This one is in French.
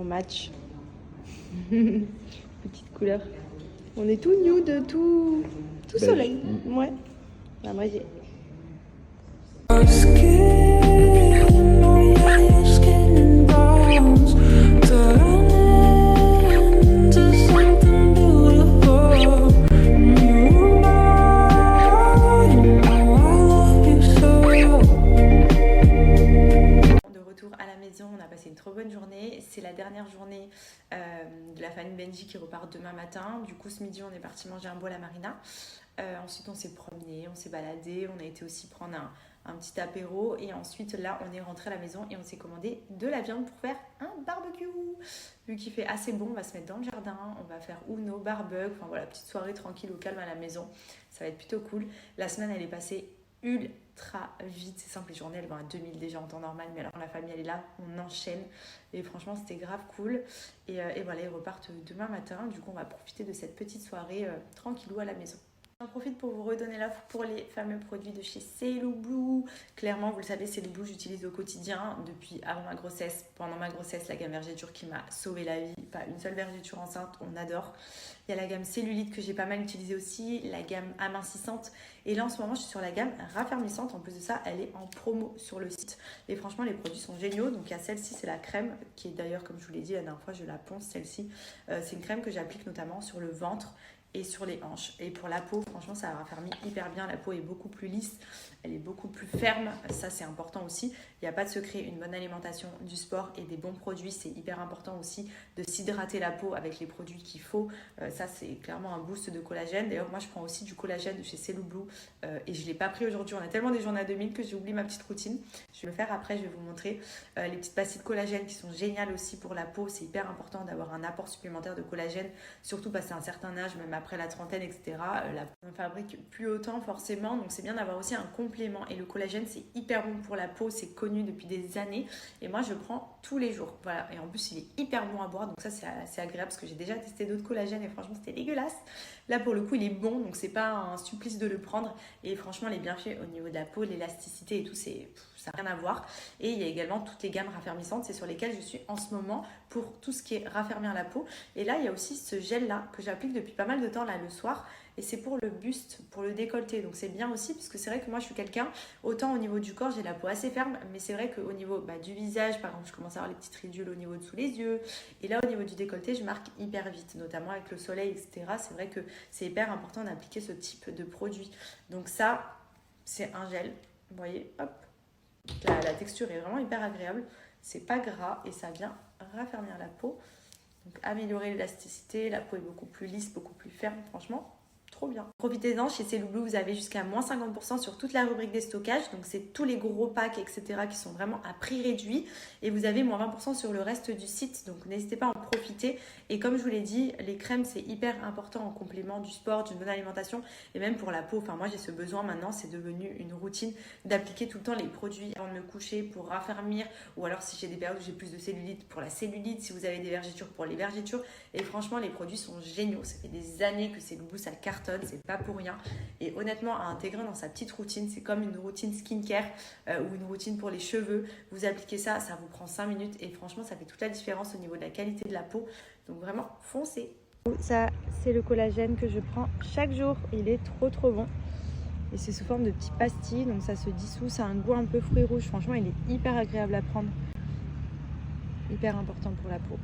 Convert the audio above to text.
en match. Petite couleur. On est tout nude, tout soleil. Ouais. Bah, moi j'ai. On a passé une trop bonne journée. C'est la dernière journée de la famille Benji qui repart demain matin. Du coup, ce midi, on est parti manger un bol à Marina. Ensuite, on s'est promené, on s'est baladé. On a été aussi prendre un petit apéro. Et ensuite, là, on est rentré à la maison et on s'est commandé de la viande pour faire un barbecue. Vu qu'il fait assez bon, on va se mettre dans le jardin. On va faire Uno, barbecue. Enfin voilà, petite soirée tranquille au calme à la maison. Ça va être plutôt cool. La semaine, elle est passée ultra vite, c'est simple, les journées elles vont à 2000 déjà en temps normal, mais alors la famille elle est là, on enchaîne et franchement c'était grave cool et voilà, ils repartent demain matin, du coup on va profiter de cette petite soirée tranquillou à la maison. J'en profite pour vous redonner l'offre pour les fameux produits de chez Sailor Blue. Clairement, vous le savez, Sailor Blue, j'utilise au quotidien depuis avant ma grossesse. Pendant ma grossesse, la gamme vergéture qui m'a sauvé la vie. Pas une seule vergéture enceinte, on adore. Il y a la gamme cellulite que j'ai pas mal utilisée aussi, la gamme amincissante. Et là, en ce moment, je suis sur la gamme raffermissante. En plus de ça, elle est en promo sur le site. Et franchement, les produits sont géniaux. Donc, il y a celle-ci, c'est la crème qui est d'ailleurs, comme je vous l'ai dit la dernière fois, je la ponce celle-ci. C'est une crème que j'applique notamment sur le ventre et sur les hanches. Et pour la peau, franchement, ça raffermit hyper bien. La peau est beaucoup plus lisse, elle est beaucoup plus ferme. Ça, c'est important aussi. Il n'y a pas de secret. Une bonne alimentation, du sport et des bons produits, c'est hyper important aussi de s'hydrater la peau avec les produits qu'il faut. Ça, c'est clairement un boost de collagène. D'ailleurs, moi, je prends aussi du collagène de chez Sailor Blue et je ne l'ai pas pris aujourd'hui. On a tellement des journées à 2000 que j'ai oublié ma petite routine. Je vais le faire après, je vais vous montrer les petites pastilles de collagène qui sont géniales aussi pour la peau. C'est hyper important d'avoir un apport supplémentaire de collagène, surtout passé un certain âge, même après la trentaine, etc. On ne fabrique plus autant forcément, donc c'est bien d'avoir aussi un complément. Et le collagène, c'est hyper bon pour la peau, c'est connu depuis des années. Et moi, je prends tous les jours. Voilà. Et en plus, il est hyper bon à boire, donc ça, c'est assez agréable parce que j'ai déjà testé d'autres collagènes et franchement, c'était dégueulasse. Là, pour le coup, il est bon, donc c'est pas un supplice de le prendre. Et franchement, les bienfaits au niveau de la peau, l'élasticité et tout, ça n'a rien à voir. Et il y a également toutes les gammes raffermissantes, c'est sur lesquelles je suis en ce moment pour tout ce qui est raffermir la peau. Et là, il y a aussi ce gel-là que j'applique depuis pas mal de temps là le soir. Et c'est pour le buste, pour le décolleté. Donc c'est bien aussi, parce que c'est vrai que moi je suis quelqu'un, autant au niveau du corps, j'ai la peau assez ferme, mais c'est vrai qu'au niveau du visage, par exemple, je commence à avoir les petites ridules au niveau de sous les yeux. Et là, au niveau du décolleté, je marque hyper vite, notamment avec le soleil, etc. C'est vrai que c'est hyper important d'appliquer ce type de produit. Donc ça, c'est un gel. Vous voyez, hop. La texture est vraiment hyper agréable. C'est pas gras et ça vient raffermir la peau. Donc améliorer l'élasticité, la peau est beaucoup plus lisse, beaucoup plus ferme, franchement. Trop bien. Profitez-en, chez Sailor Blue, vous avez jusqu'à moins 50% sur toute la rubrique des stockages. Donc, c'est tous les gros packs, etc. qui sont vraiment à prix réduit. Et vous avez moins 20% sur le reste du site. Donc, n'hésitez pas à en profiter. Et comme je vous l'ai dit, les crèmes, c'est hyper important en complément du sport, d'une bonne alimentation et même pour la peau. Enfin, moi, j'ai ce besoin maintenant. C'est devenu une routine d'appliquer tout le temps les produits avant de me coucher pour raffermir. Ou alors, si j'ai des périodes où j'ai plus de cellulite, pour la cellulite. Si vous avez des vergetures, pour les vergetures. Et franchement, les produits sont géniaux. Ça fait des années que Sailor Blue, ça cartonne. C'est pas pour rien et honnêtement à intégrer dans sa petite routine, c'est comme une routine skincare ou une routine pour les cheveux. Vous appliquez ça, ça vous prend 5 minutes et franchement ça fait toute la différence au niveau de la qualité de la peau, donc vraiment foncez. Ça c'est le collagène que je prends chaque jour, il est trop bon et c'est sous forme de petites pastilles, donc ça se dissout, ça a un goût un peu fruit rouge, franchement il est hyper agréable à prendre, hyper important pour la peau.